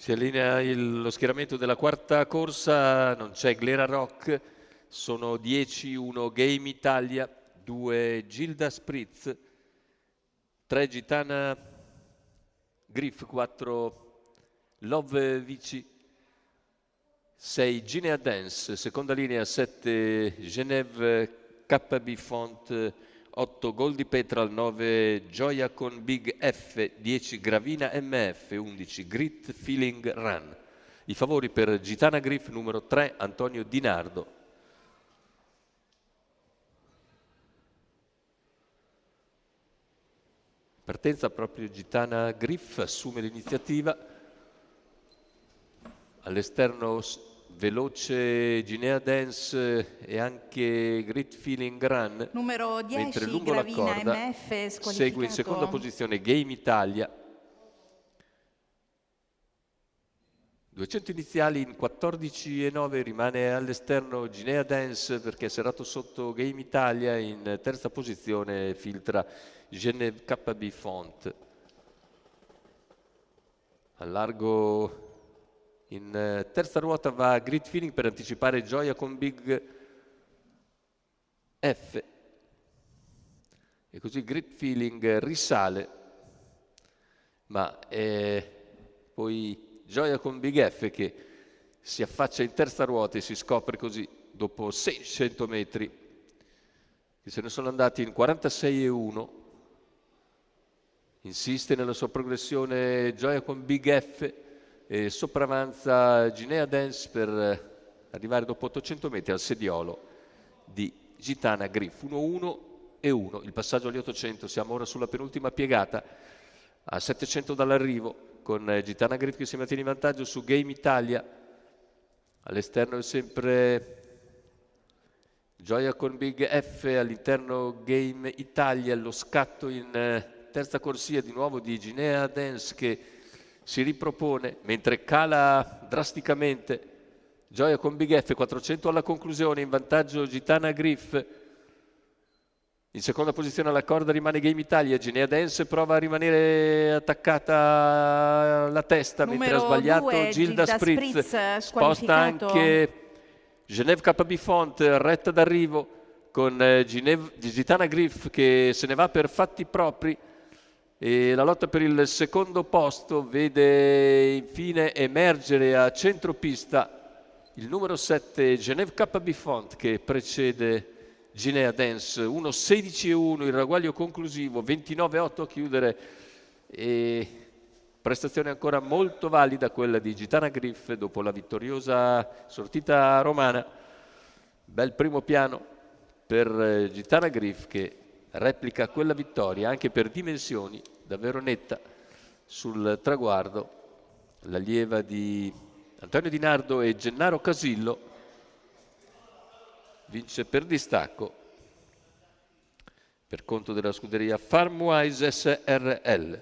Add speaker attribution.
Speaker 1: Si allinea lo schieramento della quarta corsa, non c'è Glera Rock, sono 10, 1 Game Italia, 2 Gilda Spritz, 3 Gitana Griff, 4 Love Vici, 6 Ginea Dance, seconda linea 7 Genève KB Font, 8 Goldie Petral, 9 Gioia con Big F, 10 Gravina MF, 11 Grit Feeling Run. I favori per Gitana Griff numero 3 Antonio Di Nardo. Partenza proprio Gitana Griff, assume l'iniziativa. All'esterno veloce Ginea Dance e anche Grit Feeling Run,
Speaker 2: numero 10
Speaker 1: mentre lungo la
Speaker 2: Gravina
Speaker 1: corda
Speaker 2: MF
Speaker 1: segue in seconda posizione Game Italia. 200 iniziali in 14,9, rimane all'esterno Ginea Dance perché è serrato sotto Game Italia. In terza posizione filtra Genève KB Font. A largo in terza ruota va Grit Feeling per anticipare Gioia con Big F. E così Grit Feeling risale, ma è poi Gioia con Big F che si affaccia in terza ruota e si scopre così dopo 600 metri che se ne sono andati in 46,1. Insiste nella sua progressione Gioia con Big F e sopravanza Ginea Dance per arrivare dopo 800 metri al sediolo di Gitana Griff. 1-1 e 1, il passaggio agli 800. Siamo ora sulla penultima piegata, a 700 dall'arrivo, con Gitana Griff che si mantiene in vantaggio su Game Italia. All'esterno è sempre Gioia con Big F, all'interno Game Italia. Lo scatto in terza corsia di nuovo di Ginea Dance che si ripropone mentre cala drasticamente Gioia con Big F. 400 alla conclusione, in vantaggio Gitana Griff. In seconda posizione alla corda rimane Game Italia. Ginea Dance prova a rimanere attaccata alla testa mentre ha sbagliato
Speaker 2: 2,
Speaker 1: Gilda Spritz. Sposta anche Genève KB Font, retta d'arrivo con Gitana Griff che se ne va per fatti propri. E la lotta per il secondo posto vede infine emergere a centropista il numero 7 Genève KB Font che precede Ginea Dance. 1-16-1 il ragguaglio conclusivo, 29-8 a chiudere, e prestazione ancora molto valida quella di Gitana Griff dopo la vittoriosa sortita romana. Bel primo piano per Gitana Griff che replica quella vittoria anche per dimensioni davvero netta sul traguardo. L'allieva di Antonio Di Nardo e Gennaro Casillo vince per distacco per conto della scuderia Farmwise SRL.